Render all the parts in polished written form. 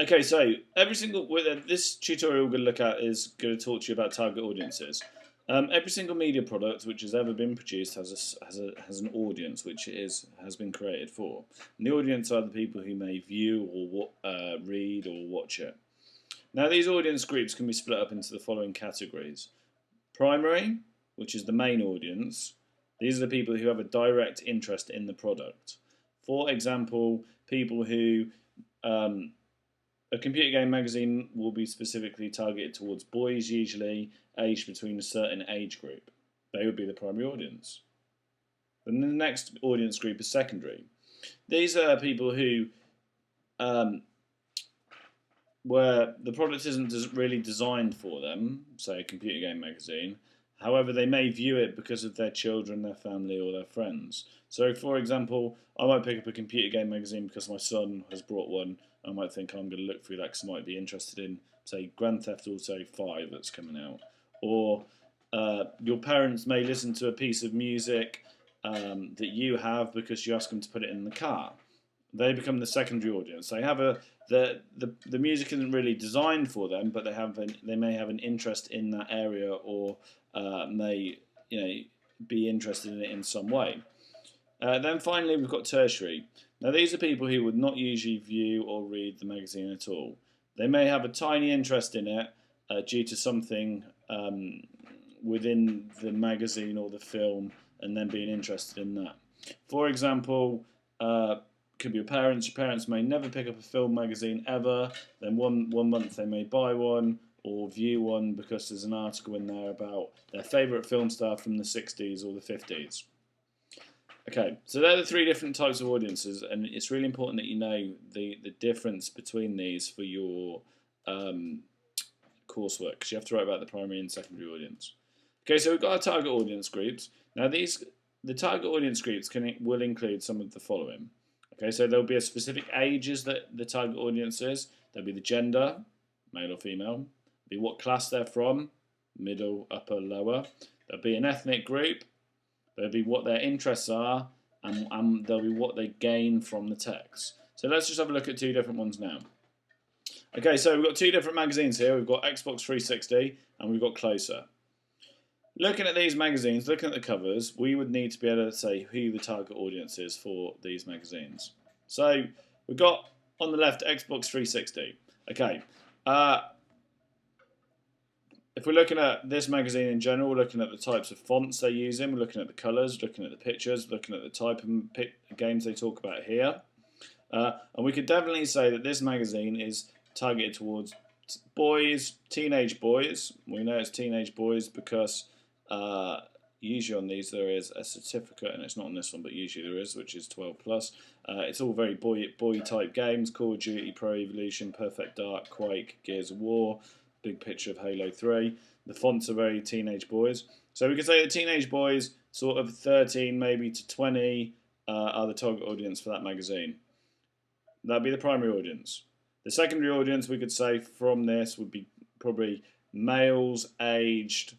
Okay, so this tutorial we're going to look at is going to talk to you about target audiences. Every single media product which has ever been produced has an audience which has been created for. And the audience are the people who may view or read or watch it. Now, these audience groups can be split up into the following categories: primary, which is the main audience. These are the people who have a direct interest in the product. For example, people who a computer game magazine will be specifically targeted towards boys, usually aged between a certain age group. They would be the primary audience. Then the next audience group is secondary. These are people who where the product isn't really designed for them, say a computer game magazine. However, they may view it because of their children, their family, or their friends. So, for example, I might pick up a computer game magazine because my son has brought one. I might think I'm going to look through that because I might be interested in, say, Grand Theft Auto 5 that's coming out. Or your parents may listen to a piece of music that you have because you ask them to put it in the car. They become the secondary audience. They have the music isn't really designed for them, but they may have an interest in that area, or may be interested in it in some way. Then finally, we've got tertiary. Now, these are people who would not usually view or read the magazine at all. They may have a tiny interest in it due to something within the magazine or the film, and then being interested in that. For example, could be your parents. Your parents may never pick up a film magazine ever. Then one month they may buy one or view one because there's an article in there about their favourite film star from the 60s or the 50s. Okay, so they're the three different types of audiences, and it's really important that you know the difference between these for your coursework, because you have to write about the primary and secondary audience. Okay, so we've got our target audience groups. Now, the target audience groups will include some of the following. Okay, so there'll be a specific ages that the target audience is. There'll be the gender, male or female. There'll be what class they're from, middle, upper, lower. There'll be an ethnic group. There'll be what their interests are, and there'll be what they gain from the text. So let's just have a look at two different ones now. Okay, so we've got two different magazines here. We've got Xbox 360 and we've got Closer. Looking at these magazines, looking at the covers, we would need to be able to say who the target audience is for these magazines. So we've got on the left Xbox 360. Okay, if we're looking at this magazine in general, we're looking at the types of fonts they're using, we're looking at the colours, looking at the pictures, looking at the type of games they talk about here. And we could definitely say that this magazine is targeted towards boys, teenage boys. We know it's teenage boys because usually on these there is a certificate, and it's not on this one, but usually there is, which is 12 plus. It's all very boy type games: Call of Duty, Pro Evolution, Perfect Dark, Quake, Gears of War. Big picture of Halo 3. The fonts are very teenage boys. So we could say that teenage boys, sort of 13 maybe to 20, are the target audience for that magazine. That'd be the primary audience. The secondary audience, we could say from this, would be probably males aged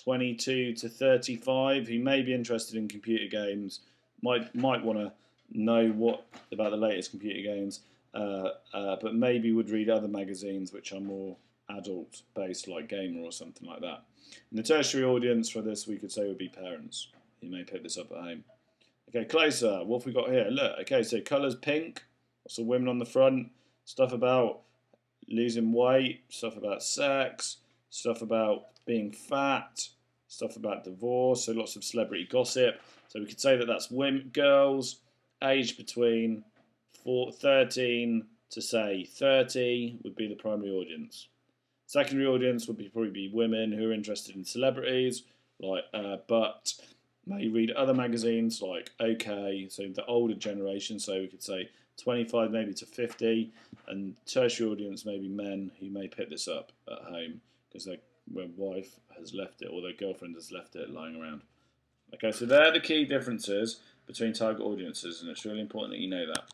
22 to 35 who may be interested in computer games, might want to know what about the latest computer games, but maybe would read other magazines which are more adult-based, like Gamer or something like that. And the tertiary audience for this, we could say, would be parents. You may pick this up at home. Okay, Closer. What have we got here? Look, okay, so colours pink. Lots of women on the front. Stuff about losing weight. Stuff about sex. Stuff about being fat. Stuff about divorce. So lots of celebrity gossip. So we could say that that's girls aged between 13 to, say, 30 would be the primary audience. Secondary audience would probably be women who are interested in celebrities, but may read other magazines like OK, so the older generation, so we could say 25 maybe to 50, and tertiary audience maybe men who may pick this up at home because their wife has left it or their girlfriend has left it lying around. Okay, so they're the key differences between target audiences, and it's really important that you know that.